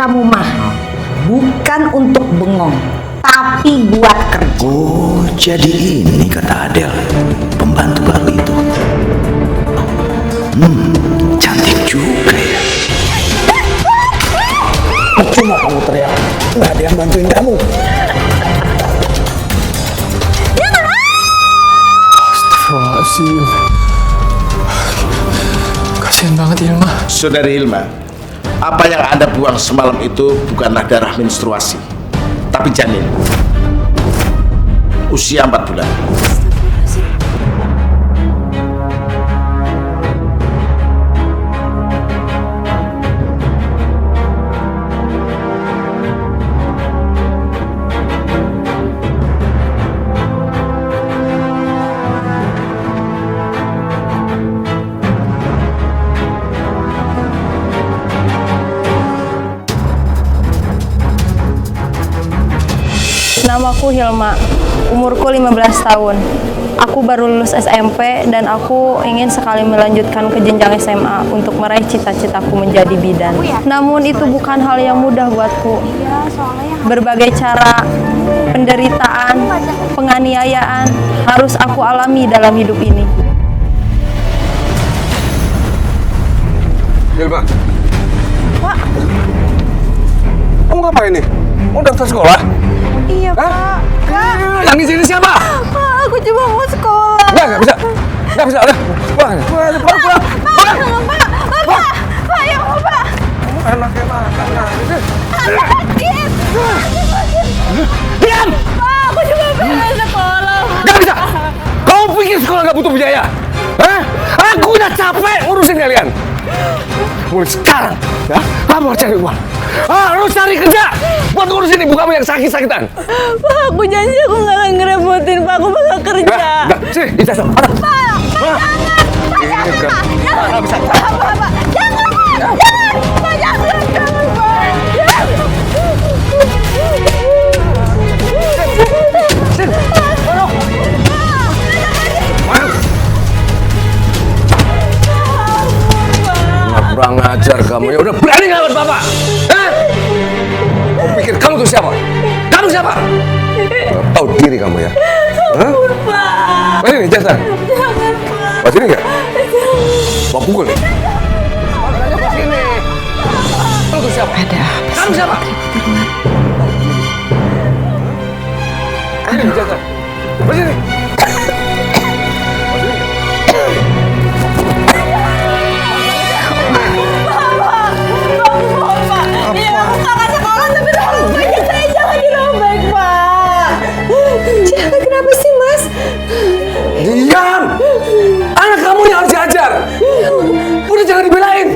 kamu mahal bukan untuk bengong, tapi buat kerja. Oh, jadi ini kata Adel, pembantu baru itu. Cantik juga ya. Cuma kamu teriak, nggak ada yang bantuin kamu. Astagfirullahaladzim. Kasian banget Hilma. Saudari Hilma, apa yang Anda buang semalam itu bukanlah darah menstruasi, tapi janin. Usia 4 bulan. Namaku Hilma, umurku 15 tahun. Aku baru lulus SMP dan aku ingin sekali melanjutkan ke jenjang SMA untuk meraih cita-citaku menjadi bidan. Namun itu bukan hal yang mudah buatku. Berbagai cara, penderitaan, penganiayaan harus aku alami dalam hidup ini. Hilma. Pak. Kamu ngapain nih? Mau daftar sekolah? Iya, Pak. Yang di sini siapa? Pak, aku cuma mau sekolah. Nggak bisa. Nggak bisa. Udah. Pulang. Pulang. Pak, ya mau, Pak. Enaknya makan. Diam! Pak, aku cuma pengen sekolah. Nggak bisa. Kamu pikir sekolah nggak butuh biaya? Hah? Aku udah capek ngurusin kalian. Mulai sekarang, ya, kamu harus cari uang. Harus cari kerja buat ngurusin ibu kamu yang sakit-sakitan. Pak, aku janji aku nggak akan ngerepotin, Pak. Aku bakal kerja. Nggak, sini, ijazah. Pak, jangan! Pak, jangan! Nggak bisa. Pak, jangan! Pak, jangan! Kurang ajar kamu, ya udah berani ngelawan bapak? Hah? Kamu pikir kamu tuh siapa? Kamu siapa? Nggak tahu diri kamu ya? Hah? Pak! Sini, jasa. Jangan, Pak. Pak, sini nggak? Mau pukul nih? Sini. Kamu tuh siapa? Ada apa Kamu sih? siapa? Sini, jasa. Pak, sini. Kenapa sih, Mas? Diam! Anak kamu yang harus diajar. Udah jangan dibelain.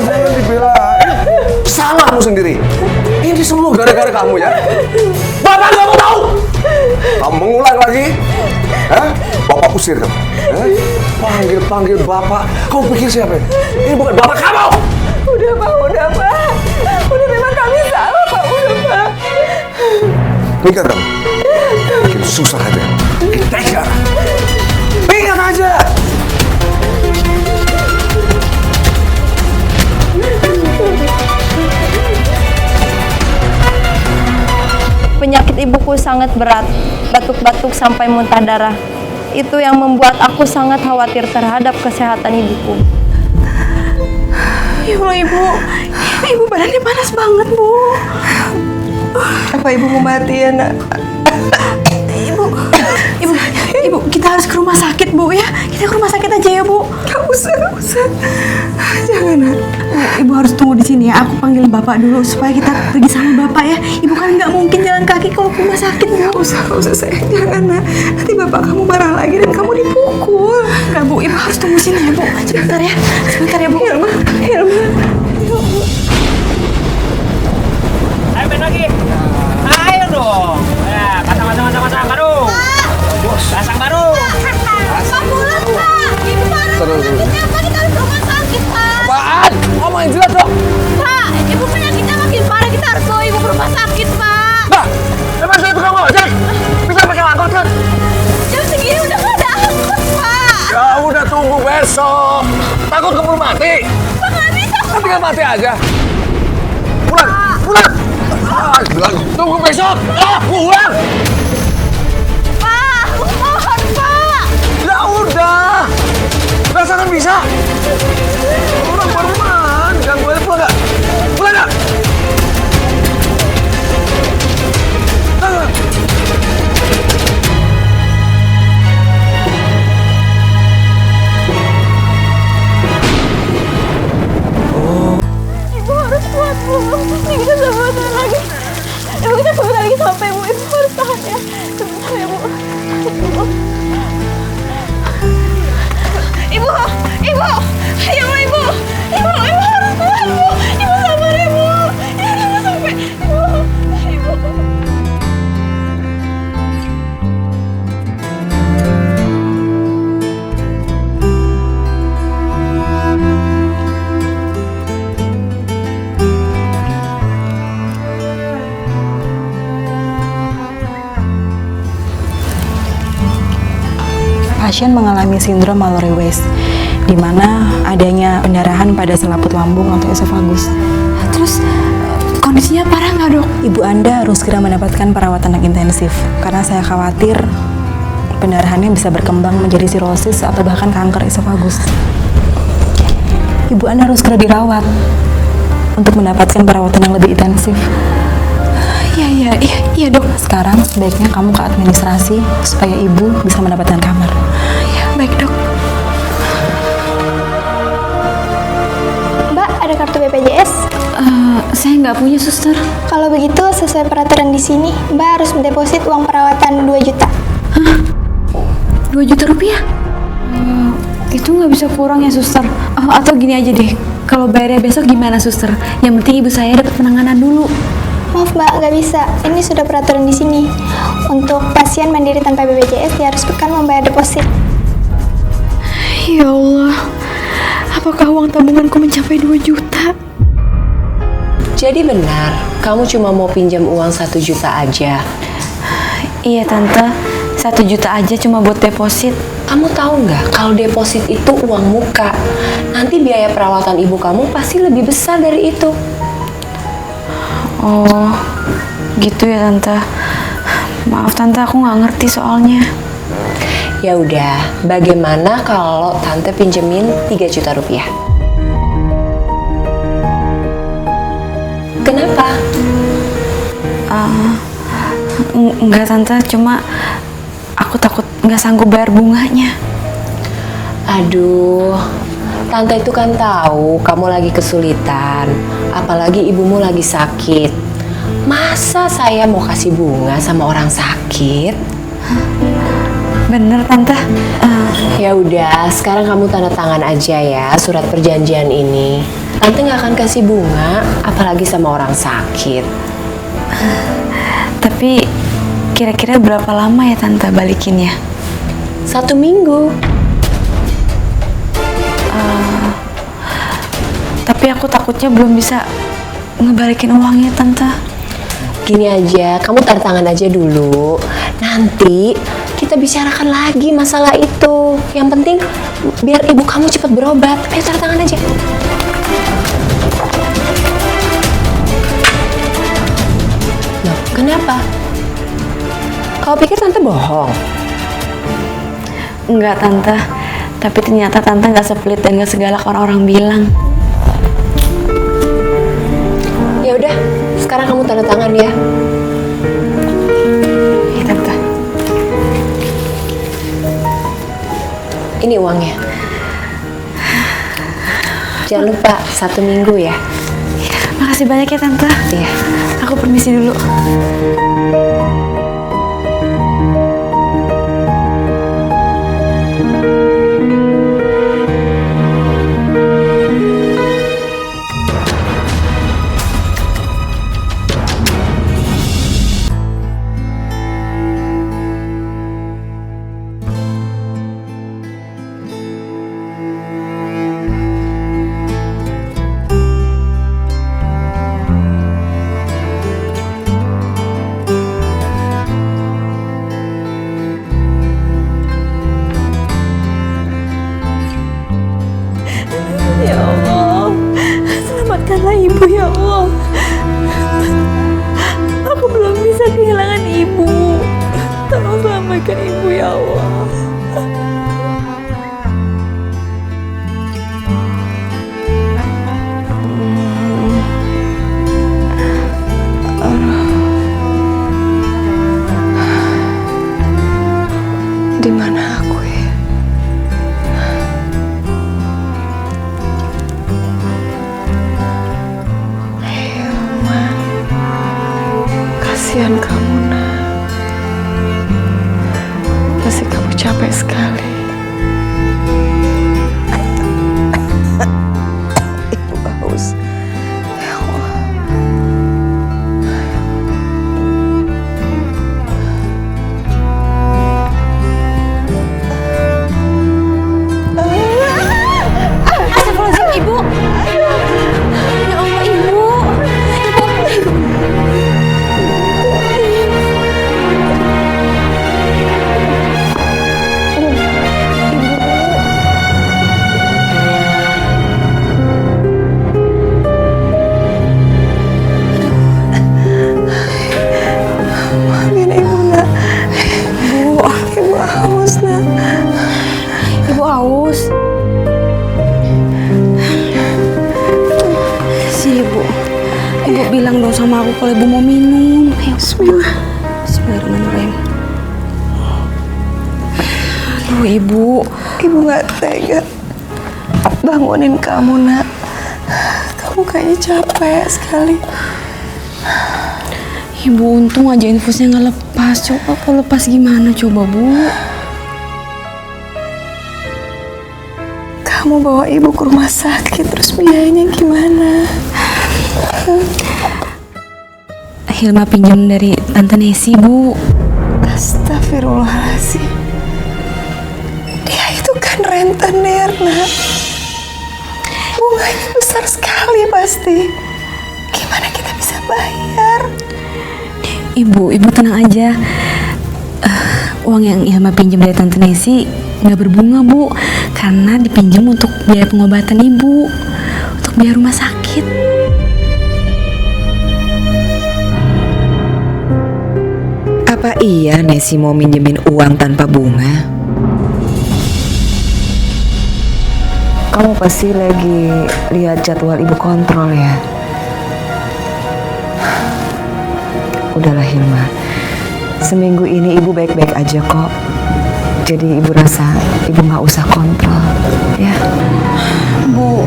Jangan dibelain. Salahmu sendiri. Ini semua gara-gara kamu ya. Bapak nggak mau tahu. Kamu mengulang lagi, hah? Bapak usir kamu. Hah? Panggil bapak. Kamu pikir siapa ini? Ini bukan bapak kamu. Udah, Pak. Udah memang kami salah, Pak. Udah, Pak. Ingat kamu. Bikin susah aja. Bikin tega. Ingat aja. Penyakit ibuku sangat berat, batuk-batuk sampai muntah darah. Itu yang membuat aku sangat khawatir terhadap kesehatan ibuku. Ya Allah, Ibu badannya panas banget, Bu. Apa Ibu mau mati ya, Nak? Ibu, kita harus ke rumah sakit, Bu, ya. Kita ke rumah sakit aja ya, Bu. Gak usah. Jangan, Nak. Ibu harus tunggu di sini ya. Aku panggil Bapak dulu supaya kita pergi sama Bapak ya. Ibu kan nggak mungkin jalan kaki kalau ke rumah sakit, Bu. Gak usah sayang. Jangan, Nak. Nanti Bapak kamu marah lagi dan kamu dipukul. Gak, Bu. Ibu harus tunggu sini ya, Bu. Sebentar ya, Bu. Hilma. Ayo main lagi. Ayo dong. Ya, pasang baru. Pasang baru. Pak pulang, Pak. Ibu marah. Penyakitnya Pak, kita harus ke rumah sakit, Pak. Apaan? Ngomong yang jelas dong. Pak, Ibu penyakitnya makin parah. Kita harus bawa Ibu ke rumah sakit, Pak. Nah, emang saya tukang ojek? Bisa pakai angkot kan? Jam segini udah gak ada angkot, Pak. Ya udah tunggu besok. Takut keburu mati. Tinggal mati aja. Pulang. Bilang tunggu besok. Pulang. Pak, mohon Pak. Ya udah. Rasakan bisa. Orang baruan. Ganggu aja pulang nggak? Pulang nggak? Ibu harus kuat, Bu. Ini kita sebentar lagi. Ibu kita sebentar lagi sampai, Bu. Ibu harus tahan ya. Sebentar ya, Bu. Ibu. Ibu. Ya Allah, Ibu. Ibu harus kuat, Bu. Ibu sabar ya, Bu. Ya udah sampai. Ibu. Pasien mengalami sindrom Mallory Weiss, di mana adanya pendarahan pada selaput lambung atau esofagus. Terus kondisinya parah nggak, Dok? Ibu Anda harus segera mendapatkan perawatan yang intensif karena saya khawatir pendarahannya bisa berkembang menjadi sirosis atau bahkan kanker esofagus. Ibu Anda harus segera dirawat untuk mendapatkan perawatan yang lebih intensif. Iya, Dok. Sekarang sebaiknya kamu ke administrasi supaya ibu bisa mendapatkan kamar. Ya, baik, Dok. Mbak, ada kartu BPJS? Saya nggak punya, suster. Kalau begitu, sesuai peraturan di sini, Mbak harus mendeposit uang perawatan 2 juta. 2 juta rupiah? Itu nggak bisa kurang ya, suster. Atau gini aja deh, kalau bayarnya besok gimana, suster? Yang penting ibu saya dapat penanganan dulu. Maaf Mbak, nggak bisa. Ini sudah peraturan di sini. Untuk pasien mandiri tanpa BPJS diharuskan membayar deposit. Ya Allah, apakah uang tabunganku mencapai 2 juta? Jadi benar, kamu cuma mau pinjam uang 1 juta aja? Iya, Tante. 1 juta aja cuma buat deposit. Kamu tahu nggak, kalau deposit itu uang muka. Nanti biaya perawatan ibu kamu pasti lebih besar dari itu. Oh, gitu ya, Tante. Maaf, Tante, aku nggak ngerti soalnya. Ya udah, bagaimana kalau Tante pinjemin 3 juta rupiah? Kenapa? Enggak, Tante, cuma aku takut nggak sanggup bayar bunganya. Aduh, Tante itu kan tahu kamu lagi kesulitan, apalagi ibumu lagi sakit. Masa saya mau kasih bunga sama orang sakit? Bener, Tante. Ya udah, sekarang kamu tanda tangan aja ya surat perjanjian ini. Tante nggak akan kasih bunga, apalagi sama orang sakit. Tapi kira-kira berapa lama ya, Tante, balikinnya? 1 minggu. Tapi aku takutnya belum bisa ngebalikin uangnya, Tante. Gini aja, kamu tanda tangan aja dulu. Nanti kita bicarakan lagi masalah itu. Yang penting biar ibu kamu cepat berobat. Ayo tanda tangan aja. Loh, kenapa? Kau pikir Tante bohong? Enggak, Tante. Tapi ternyata Tante nggak sepelit dan nggak segalak orang-orang bilang. Ya udah, sekarang kamu tanda tangan ya. Iya, Tante. Ini uangnya. Jangan lupa 1 minggu ya. Makasih banyak ya, Tante. Iya. Aku permisi dulu. ibu ya Allah. Aku belum bisa kehilangan ibu. Tolong selamatkan ibu ya Allah. Di mana aku ya? Hilma, kasihan kamu nak. Pasti kamu capek sekali. Ibu haus. Ya Allah. Astagfirullahaladzim, Ibu. Ya Allah, Ibu. Maafin ibu nak. Ibu haus nak. Ibu haus. Sini, Bu. Ibu bilang dong sama aku kalau Ibu mau minum. Ayo. Bismillah. Bismillahirrahmanirrahim. Aduh, Ibu. Ibu nggak tega bangunin kamu nak. Kamu kayaknya capek sekali. Ibu, untung aja infusnya nggak lepas. Coba kalau lepas gimana coba, Bu? Kamu bawa ibu ke rumah sakit, terus biayanya gimana? Hilma pinjam dari Tante Nesi, Bu. Astagfirullahaladzim. Dia itu kan rentenir nak. Bunganya besar sekali pasti. Gimana kita bisa bayar? Ibu tenang aja. Uang yang Hilma pinjam dari Tante Nesi nggak berbunga, Bu, karena dipinjam untuk biaya pengobatan Ibu, untuk biaya rumah sakit. Apa iya Nesi mau minjemin uang tanpa bunga? Kamu pasti lagi lihat jadwal ibu kontrol ya. Udahlah Hilma, seminggu ini ibu baik-baik aja kok. Jadi ibu rasa ibu nggak usah kontrol, ya. Bu,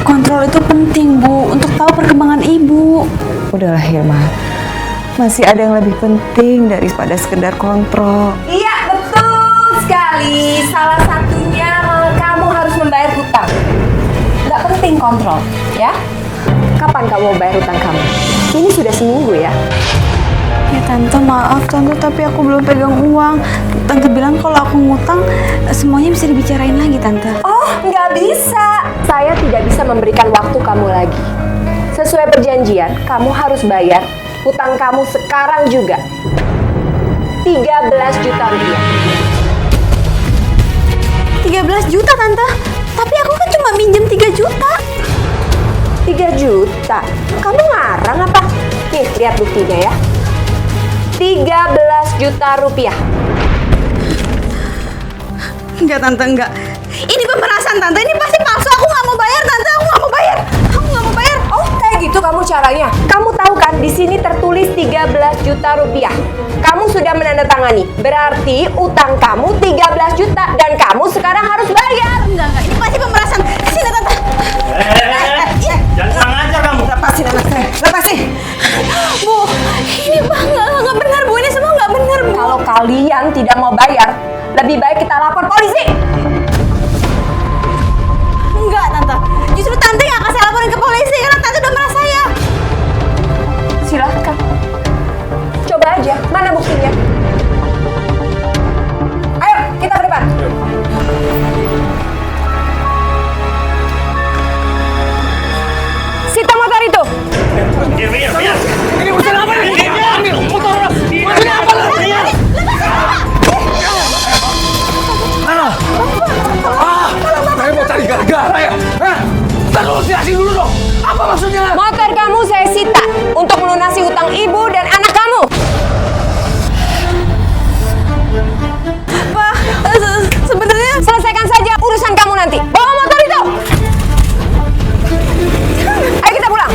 kontrol itu penting, Bu, untuk tahu perkembangan Ibu. Udahlah Hilma, masih ada yang lebih penting daripada sekedar kontrol. Iya, betul sekali. Salah satunya kamu harus membayar hutang. Nggak penting kontrol, ya. Kapan kamu mau bayar hutang kamu? Ini sudah seminggu ya. Ya Tante, maaf Tante, tapi aku belum pegang uang. Tante bilang kalau aku ngutang, semuanya bisa dibicarain lagi, Tante. Oh, nggak bisa. Saya tidak bisa memberikan waktu kamu lagi. Sesuai perjanjian, kamu harus bayar hutang kamu sekarang juga. 13 juta rupiah. 13 juta, Tante. Tapi aku kan cuma minjem 3 juta. 3 juta? Kamu ngarang apa? Nih, lihat buktinya ya. 13 juta rupiah. Enggak, Tante, enggak. Ini pemerasan, Tante. Ini pasti palsu. Aku nggak mau bayar, Tante. Aku nggak mau bayar. Aku nggak mau bayar. Oh, kayak gitu kamu caranya. Kamu tahu kan di sini tertulis 13 juta rupiah. Kamu sudah menandatangani. Berarti utang kamu 13 juta dan kamu sekarang harus bayar. Enggak. Ini pasti pemerasan. Sini, Tante. Jangan serang aja kamu. Lepasin anak saya. Lepasin. Bu, ini nggak benar, Bu. Ini semua nggak benar, Bu. Kalau kalian tidak mau bayar, lebih baik kita lapor polisi. Enggak, Tante. Justru Tante yang akan saya laporin ke polisi karena Tante udah merasa saya. Silahkan. Coba aja. Mana buktinya? Ayo, kita ke depan. Sita motor itu. Ini urusan apa nih? Ambil motor orang. Maksudnya apa lu? Saya mau cari gara-gara ya. Hah? Ntar lu jelasin dulu dong. Apa maksudnya? Motor kamu saya sita untuk melunasi hutang ibu dan anak kamu. Pak, sebenarnya Selesaikan saja urusan kamu nanti. Bawa motor itu. Ayo kita pulang.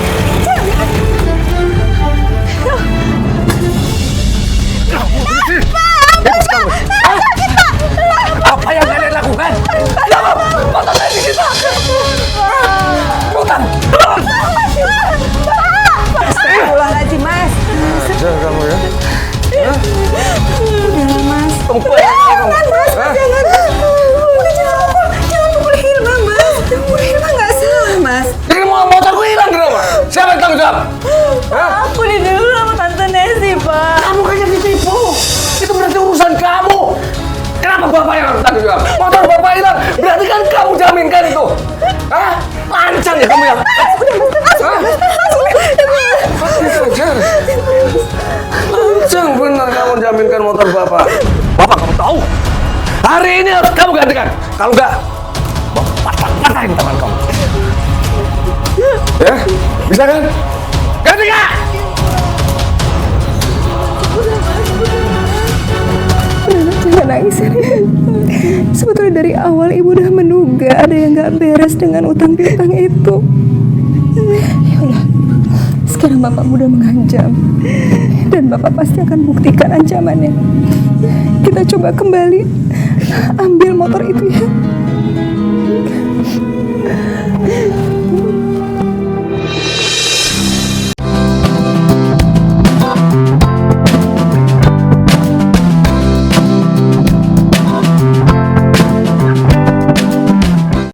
Apa yang kalian lakukan? Jawab! Motor saya disita! Utang! Pulang aja, Mas. Jangan kamu ya. Udahlah, Mas. Tempat kamu. Mas, jangan. Udah jangan pukul Hilma, Mas. Hilma nggak salah, Mas. Jadi motorku hilang kenapa? Siapa yang tanggung jawab? Hah? aku ditipu sama Tante Nesi, Pak. Kamu kan yang ditipu. Itu berarti urusan kamu. Kenapa bapak yang harus tanggung jawab? Motor bapak hilang, berarti kan kamu jaminkan itu. Hah? Lancang ya kamu ya? Lancang benar kamu jaminkan motor bapak. Bapak kamu tahu? Hari ini harus kamu gantikan. Kalau enggak, bapak patah-patahin tangan kamu. Ya? Bisa kan? Gantikan! Jangan nangis ya. Sebetulnya dari awal ibu udah menduga ada yang nggak beres dengan utang piutang itu. Ya udah, sekarang bapak udah mengancam dan bapak pasti akan buktikan ancamannya. Kita coba kembali ambil motor itu ya.